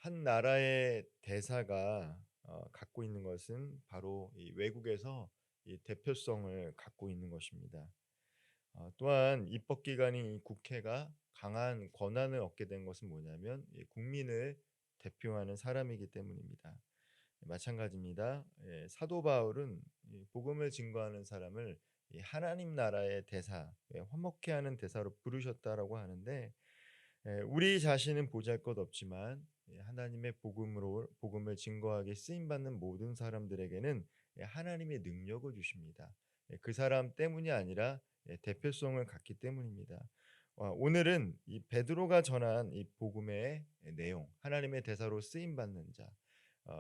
한 나라의 대사가 갖고 있는 것은 바로 이 외국에서 이 대표성을 갖고 있는 것입니다. 또한 입법기관인 이 국회가 강한 권한을 얻게 된 것은 뭐냐면 이 국민을 대표하는 사람이기 때문입니다. 마찬가지입니다. 사도 바울은 이 복음을 증거하는 사람을 이 하나님 나라의 대사, 화목케 하는 대사로 부르셨다라고 하는데, 우리 자신은 보잘것없지만 하나님의 복음으로 복음을 증거하게 쓰임 받는 모든 사람들에게는 하나님의 능력을 주십니다. 그 사람 때문이 아니라 대표성을 갖기 때문입니다. 오늘은 이 베드로가 전한 이 복음의 내용, 하나님의 대사로 쓰임 받는 자,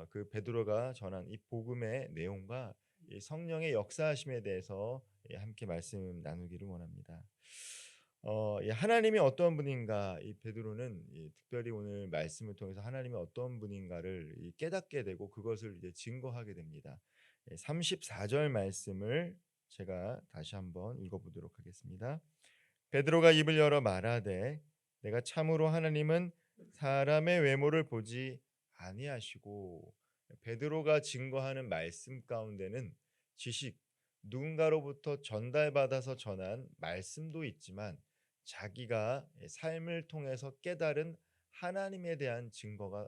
그 베드로가 전한 이 복음의 내용과 이 성령의 역사하심에 대해서 함께 말씀 나누기를 원합니다. 이 하나님이 어떤 분인가, 이 베드로는 특별히 오늘 말씀을 통해서 하나님이 어떤 분인가를 깨닫게 되고 그것을 이제 증거하게 됩니다. 34절 말씀을 제가 다시 한번 읽어보도록 하겠습니다. 베드로가 입을 열어 말하되 내가 참으로 하나님은 사람의 외모를 보지 아니하시고. 베드로가 증거하는 말씀 가운데는 지식, 누군가로부터 전달받아서 전한 말씀도 있지만 자기가 삶을 통해서 깨달은 하나님에 대한 증거가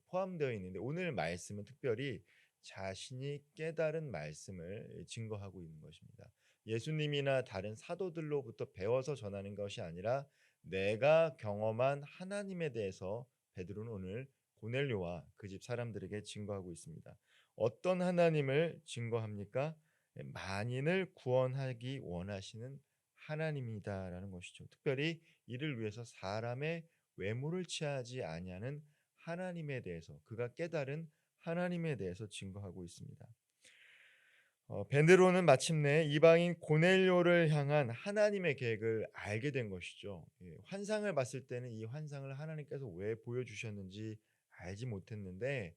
포함되어 있는데, 오늘 말씀은 특별히 자신이 깨달은 말씀을 증거하고 있는 것입니다. 예수님이나 다른 사도들로부터 배워서 전하는 것이 아니라 내가 경험한 하나님에 대해서 베드로는 오늘 고넬료와 그 집 사람들에게 증거하고 있습니다. 어떤 하나님을 증거합니까? 만인을 구원하기 원하시는 하나님이다라는 것이죠. 특별히 이를 위해서 사람의 외모를 취하지 아니하는 하나님에 대해서, 그가 깨달은 하나님에 대해서 증거하고 있습니다. 베드로는 마침내 이방인 고넬료를 향한 하나님의 계획을 알게 된 것이죠. 환상을 봤을 때는 이 환상을 하나님께서 왜 보여주셨는지 알지 못했는데,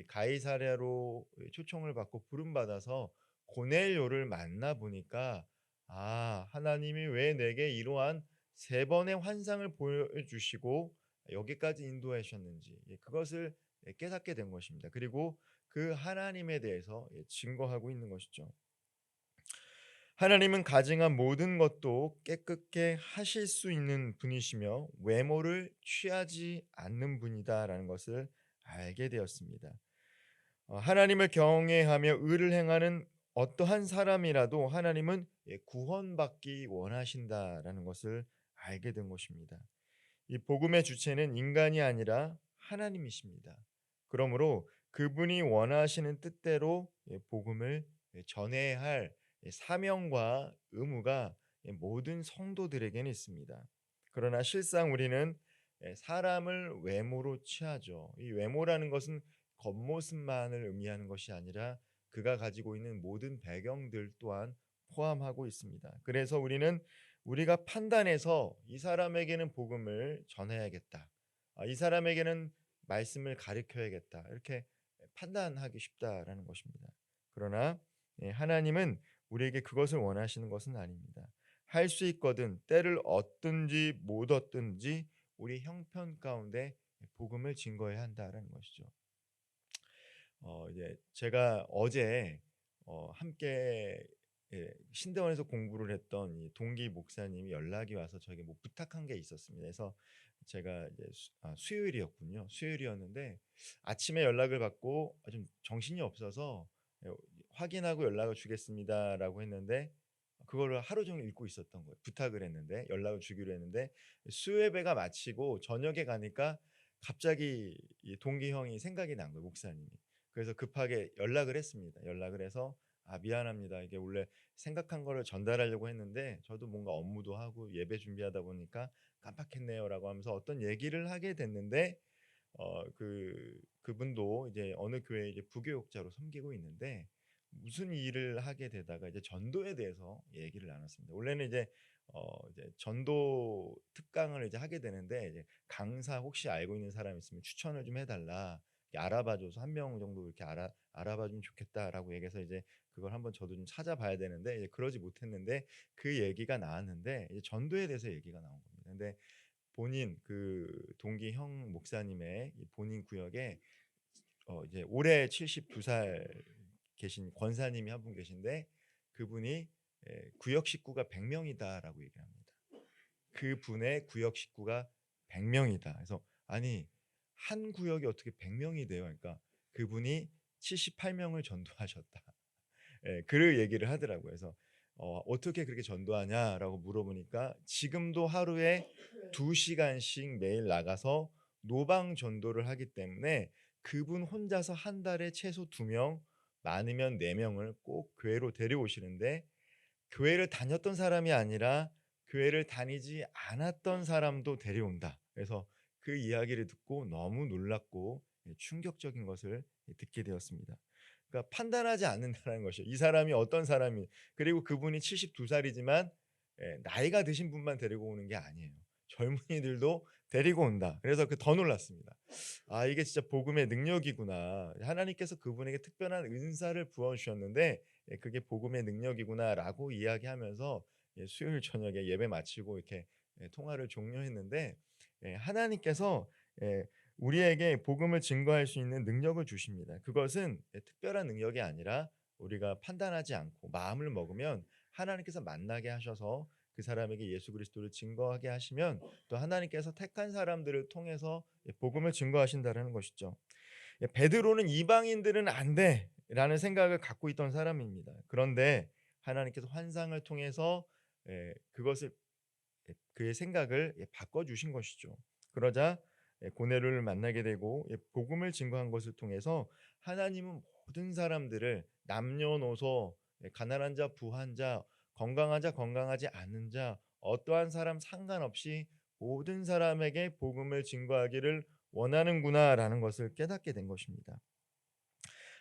가이사랴로 초청을 받고 부름받아서 고넬료를 만나 보니까, 하나님이 왜 내게 이러한 세 번의 환상을 보여주시고 여기까지 인도하셨는지, 그것을 깨닫게 된 것입니다. 그리고 그 하나님에 대해서 증거하고 있는 것이죠. 하나님은 가증한 모든 것도 깨끗게 하실 수 있는 분이시며 외모를 취하지 않는 분이다라는 것을 알게 되었습니다. 하나님을 경외하며 의를 행하는 어떠한 사람이라도 하나님은 구원받기 원하신다라는 것을 알게 된 것입니다. 이 복음의 주체는 인간이 아니라 하나님이십니다. 그러므로 그분이 원하시는 뜻대로 복음을 전해야 할 사명과 의무가 모든 성도들에게는 있습니다. 그러나 실상 우리는 사람을 외모로 취하죠. 이 외모라는 것은 겉모습만을 의미하는 것이 아니라 그가 가지고 있는 모든 배경들 또한 포함하고 있습니다. 그래서 우리는 우리가 판단해서 이 사람에게는 복음을 전해야겠다, 이 사람에게는 말씀을 가르쳐야겠다, 이렇게 판단하기 쉽다라는 것입니다. 그러나 하나님은 우리에게 그것을 원하시는 것은 아닙니다. 할 수 있거든 때를 얻든지 못 얻든지 우리 형편 가운데 복음을 증거해야 한다라는 것이죠. 이제 제가 어제 함께 신대원에서 공부를 했던 이 동기 목사님이 연락이 와서 저에게 뭐 부탁한 게 있었습니다. 그래서 제가 이제 수요일이었군요. 수요일이었는데 아침에 연락을 받고 좀 정신이 없어서 확인하고 연락을 주겠습니다라고 했는데, 그거를 하루 종일 읽고 있었던 거예요. 부탁을 했는데 연락을 주기로 했는데 수요예배가 마치고 저녁에 가니까 갑자기 이 동기 형이 생각이 난 거예요, 목사님이. 그래서 급하게 연락을 했습니다. 연락을 해서 미안합니다. 이게 원래 생각한 거를 전달하려고 했는데 저도 뭔가 업무도 하고 예배 준비하다 보니까 깜빡했네요라고 하면서 어떤 얘기를 하게 됐는데, 그분도 이제 어느 교회 이제 부교육자로 섬기고 있는데 무슨 일을 하게 되다가 이제 전도에 대해서 얘기를 나눴습니다. 원래는 이제 전도 특강을 이제 하게 되는데, 이제 강사 혹시 알고 있는 사람 있으면 추천을 좀 해달라, 알아봐줘서 한 명 정도 이렇게 알아봐주면 좋겠다라고 얘기해서 이제 그걸 한번 저도 좀 찾아봐야 되는데, 이제 그러지 못했는데 그 얘기가 나왔는데 이제 전도에 대해서 얘기가 나온 겁니다. 근데 본인 그 동기 형 목사님의 이 본인 구역에 이제 올해 72살 계신 권사님이 한 분 계신데 그분이 구역 식구가 100명이다라고 얘기를 합니다. 그분의 구역 식구가 100명이다. 그래서 아니 한 구역이 어떻게 100명이 돼요? 그러니까 그분이 78명을 전도하셨다. 그 얘기를 하더라고요. 그래서 "어떻게 그렇게 전도하냐?"라고 물어보니까 지금도 하루에 2시간씩 매일 나가서 노방 전도를 하기 때문에 그분 혼자서 한 달에 최소 2명, 많으면 4명을 꼭 교회로 데려오시는데 교회를 다녔던 사람이 아니라 교회를 다니지 않았던 사람도 데려온다. 그래서 그 이야기를 듣고 너무 놀랐고 충격적인 것을 듣게 되었습니다. 그러니까 판단하지 않는다는 것이요. 이 사람이 어떤 사람이 그리고 그분이 72살이지만 나이가 드신 분만 데리고 오는 게 아니에요. 젊은이들도 데리고 온다. 그래서 더 놀랐습니다. 아 이게 진짜 복음의 능력이구나. 하나님께서 그분에게 특별한 은사를 부어 주셨는데 그게 복음의 능력이구나라고 이야기하면서 수요일 저녁에 예배 마치고 이렇게 통화를 종료했는데 하나님께서 예 우리에게 복음을 증거할 수 있는 능력을 주십니다. 그것은 특별한 능력이 아니라 우리가 판단하지 않고 마음을 먹으면 하나님께서 만나게 하셔서 그 사람에게 예수 그리스도를 증거하게 하시면 또 하나님께서 택한 사람들을 통해서 복음을 증거하신다라는 것이죠. 베드로는 이방인들은 안 돼라는 생각을 갖고 있던 사람입니다. 그런데 하나님께서 환상을 통해서 그것을 그의 생각을 바꿔 주신 것이죠. 그러자 고넬료를 만나게 되고 복음을 증거한 것을 통해서 하나님은 모든 사람들을 남녀노소 가난한 자 부한 자 건강한 자 건강하지 않은 자 어떠한 사람 상관없이 모든 사람에게 복음을 증거하기를 원하는구나라는 것을 깨닫게 된 것입니다.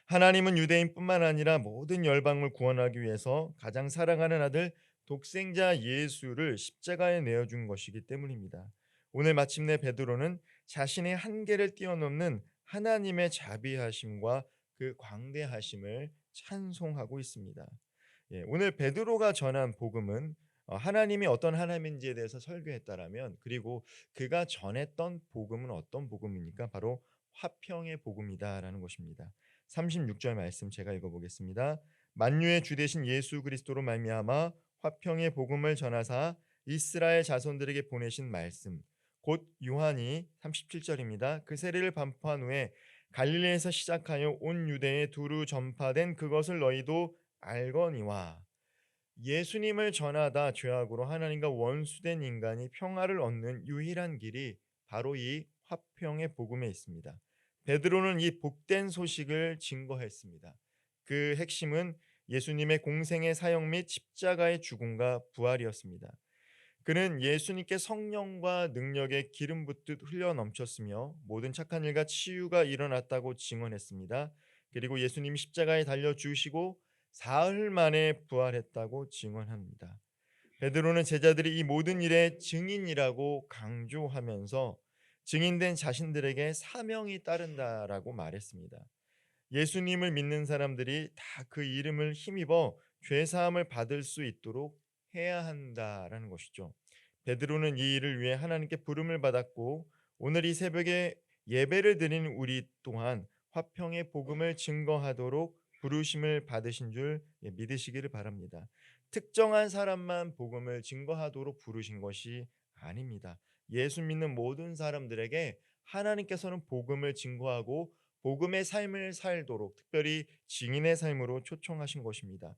하나님은 유대인뿐만 아니라 모든 열방을 구원하기 위해서 가장 사랑하는 아들 독생자 예수를 십자가에 내어 준 것이기 때문입니다. 오늘 마침내 베드로는 자신의 한계를 뛰어넘는 하나님의 자비하심과 그 광대하심을 찬송하고 있습니다. 오늘 베드로가 전한 복음은 하나님이 어떤 하나님인지에 대해서 설교했다라면 그리고 그가 전했던 복음은 어떤 복음입니까? 바로 화평의 복음이다라는 것입니다. 36절 말씀 제가 읽어보겠습니다. 만유의 주 되신 예수 그리스도로 말미암아 화평의 복음을 전하사 이스라엘 자손들에게 보내신 말씀 곧 요한이 37절입니다. 그 세례를 반포한 후에 갈릴리에서 시작하여 온 유대에 두루 전파된 그것을 너희도 알거니와 예수님을 전하다 죄악으로 하나님과 원수된 인간이 평화를 얻는 유일한 길이 바로 이 화평의 복음에 있습니다. 베드로는 이 복된 소식을 증거했습니다. 그 핵심은 예수님의 공생의 사역 및 십자가의 죽음과 부활이었습니다. 그는 예수님께 성령과 능력의 기름 붓듯 흘려 넘쳤으며 모든 착한 일과 치유가 일어났다고 증언했습니다. 그리고 예수님이 십자가에 달려 죽으시고 사흘 만에 부활했다고 증언합니다. 베드로는 제자들이 이 모든 일의 증인이라고 강조하면서 증인된 자신들에게 사명이 따른다라고 말했습니다. 예수님을 믿는 사람들이 다 그 이름을 힘입어 죄 사함을 받을 수 있도록 해야 한다라는 것이죠. 베드로는 이 일을 위해 하나님께 부름을 받았고 오늘 이 새벽에 예배를 드리는 우리 또한 화평의 복음을 증거하도록 부르심을 받으신 줄 믿으시기를 바랍니다. 특정한 사람만 복음을 증거하도록 부르신 것이 아닙니다. 예수 믿는 모든 사람들에게 하나님께서는 복음을 증거하고 복음의 삶을 살도록 특별히 증인의 삶으로 초청하신 것입니다.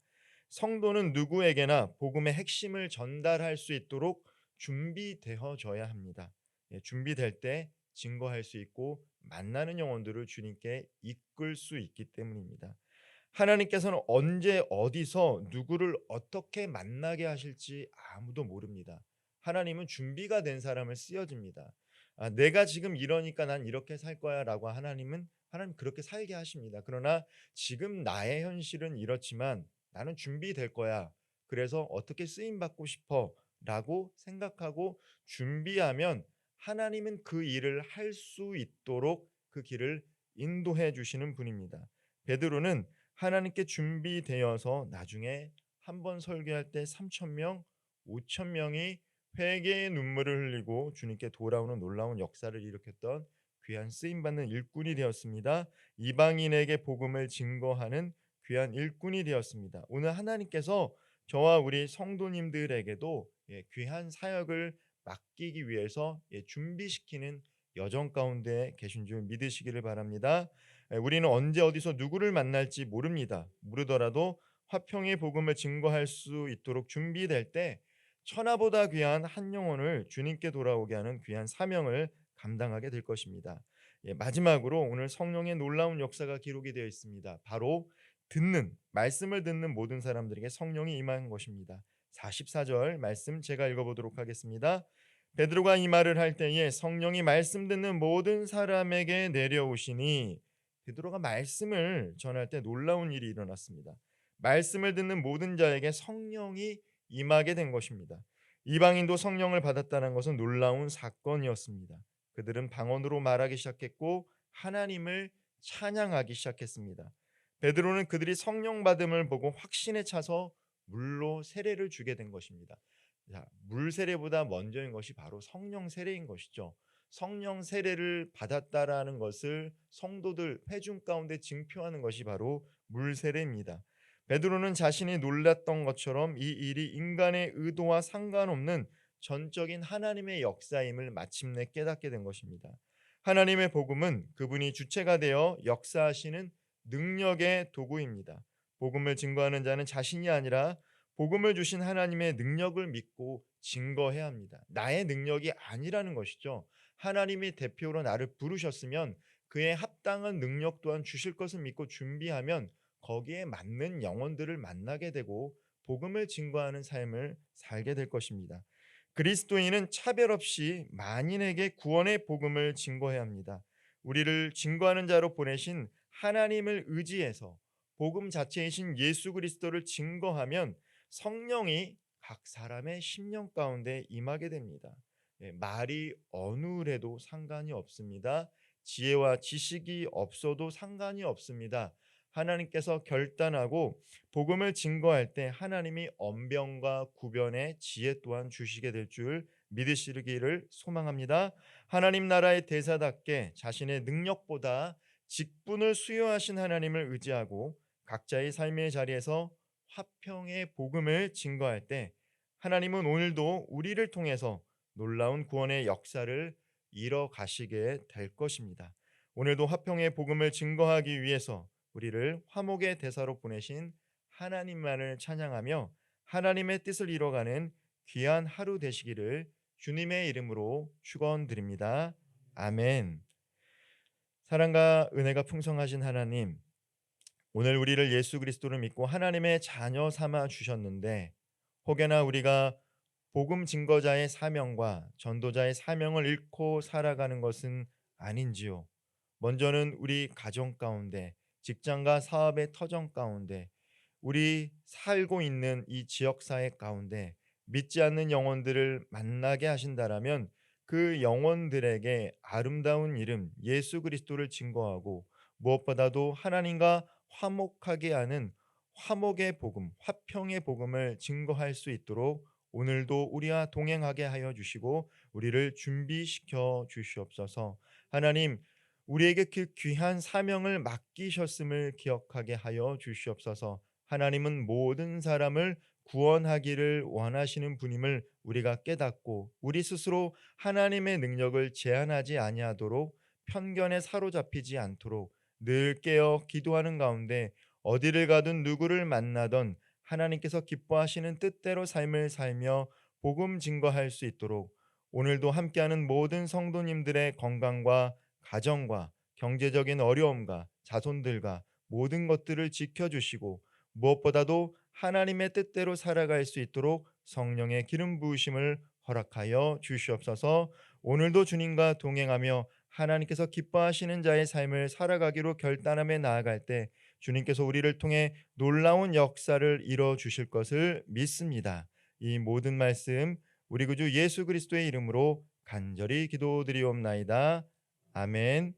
성도는 누구에게나 복음의 핵심을 전달할 수 있도록 준비되어져야 합니다. 준비될 때 증거할 수 있고 만나는 영혼들을 주님께 이끌 수 있기 때문입니다. 하나님께서는 언제 어디서 누구를 어떻게 만나게 하실지 아무도 모릅니다. 하나님은 준비가 된 사람을 쓰여집니다. 내가 지금 이러니까 난 이렇게 살 거야라고 하나님 그렇게 살게 하십니다. 그러나 지금 나의 현실은 이렇지만 나는 준비될 거야. 그래서 어떻게 쓰임 받고 싶어라고 생각하고 준비하면 하나님은 그 일을 할 수 있도록 그 길을 인도해 주시는 분입니다. 베드로는 하나님께 준비되어서 나중에 한 번 설교할 때 3천 명, 5천 명이 회개의 눈물을 흘리고 주님께 돌아오는 놀라운 역사를 일으켰던 귀한 쓰임받는 일꾼이 되었습니다. 이방인에게 복음을 증거하는 귀한 일꾼이 되었습니다. 오늘 하나님께서 저와 우리 성도님들에게도 귀한 사역을 맡기기 위해서 준비시키는 여정 가운데 계신 줄 믿으시기를 바랍니다. 우리는 언제 어디서 누구를 만날지 모릅니다. 모르더라도 화평의 복음을 증거할 수 있도록 준비될 때 천하보다 귀한 한 영혼을 주님께 돌아오게 하는 귀한 사명을 감당하게 될 것입니다. 마지막으로 오늘 성령의 놀라운 역사가 기록이 되어 있습니다. 바로 말씀을 듣는 모든 사람들에게 성령이 임한 것입니다. 44절 말씀 제가 읽어보도록 하겠습니다. 베드로가 이 말을 할 때에 성령이 말씀 듣는 모든 사람에게 내려오시니, 베드로가 말씀을 전할 때 놀라운 일이 일어났습니다. 말씀을 듣는 모든 자에게 성령이 임하게 된 것입니다. 이방인도 성령을 받았다는 것은 놀라운 사건이었습니다. 그들은 방언으로 말하기 시작했고 하나님을 찬양하기 시작했습니다. 베드로는 그들이 성령 받음을 보고 확신에 차서 물로 세례를 주게 된 것입니다. 자, 물 세례보다 먼저인 것이 바로 성령 세례인 것이죠. 성령 세례를 받았다라는 것을 성도들 회중 가운데 증표하는 것이 바로 물 세례입니다. 베드로는 자신이 놀랐던 것처럼 이 일이 인간의 의도와 상관없는 전적인 하나님의 역사임을 마침내 깨닫게 된 것입니다. 하나님의 복음은 그분이 주체가 되어 역사하시는 능력의 도구입니다. 복음을 증거하는 자는 자신이 아니라 복음을 주신 하나님의 능력을 믿고 증거해야 합니다. 나의 능력이 아니라는 것이죠. 하나님이 대표로 나를 부르셨으면 그에 합당한 능력 또한 주실 것을 믿고 준비하면 거기에 맞는 영혼들을 만나게 되고 복음을 증거하는 삶을 살게 될 것입니다. 그리스도인은 차별 없이 만인에게 구원의 복음을 증거해야 합니다. 우리를 증거하는 자로 보내신 하나님을 의지해서 복음 자체이신 예수 그리스도를 증거하면 성령이 각 사람의 심령 가운데 임하게 됩니다. 말이 어눌해도 상관이 없습니다. 지혜와 지식이 없어도 상관이 없습니다. 하나님께서 결단하고 복음을 증거할 때 하나님이 언변과 구변의 지혜 또한 주시게 될 줄 믿으시기를 소망합니다. 하나님 나라의 대사답게 자신의 능력보다 직분을 수여하신 하나님을 의지하고 각자의 삶의 자리에서 화평의 복음을 증거할 때 하나님은 오늘도 우리를 통해서 놀라운 구원의 역사를 이뤄 가시게 될 것입니다. 오늘도 화평의 복음을 증거하기 위해서 우리를 화목의 대사로 보내신 하나님만을 찬양하며 하나님의 뜻을 이뤄가는 귀한 하루 되시기를 주님의 이름으로 축원드립니다. 아멘. 사랑과 은혜가 풍성하신 하나님, 오늘 우리를 예수 그리스도를 믿고 하나님의 자녀 삼아 주셨는데 혹여나 우리가 복음 증거자의 사명과 전도자의 사명을 잃고 살아가는 것은 아닌지요. 먼저는 우리 가정 가운데, 직장과 사업의 터전 가운데, 우리 살고 있는 이 지역사회 가운데 믿지 않는 영혼들을 만나게 하신다라면 그 영혼들에게 아름다운 이름 예수 그리스도를 증거하고 무엇보다도 하나님과 화목하게 하는 화목의 복음, 화평의 복음을 증거할 수 있도록 오늘도 우리와 동행하게 하여 주시고 우리를 준비시켜 주시옵소서. 하나님, 우리에게 그 귀한 사명을 맡기셨음을 기억하게 하여 주시옵소서. 하나님은 모든 사람을 구원하기를 원하시는 분임을 우리가 깨닫고 우리 스스로 하나님의 능력을 제한하지 아니하도록 편견에 사로잡히지 않도록 늘 깨어 기도하는 가운데 어디를 가든 누구를 만나던 하나님께서 기뻐하시는 뜻대로 삶을 살며 복음 증거할 수 있도록 오늘도 함께하는 모든 성도님들의 건강과 가정과 경제적인 어려움과 자손들과 모든 것들을 지켜주시고 무엇보다도 하나님의 뜻대로 살아갈 수 있도록 성령의 기름 부으심을 허락하여 주시옵소서. 오늘도 주님과 동행하며 하나님께서 기뻐하시는 자의 삶을 살아가기로 결단하며 나아갈 때 주님께서 우리를 통해 놀라운 역사를 이뤄 주실 것을 믿습니다. 이 모든 말씀 우리 구주 예수 그리스도의 이름으로 간절히 기도드리옵나이다. 아멘.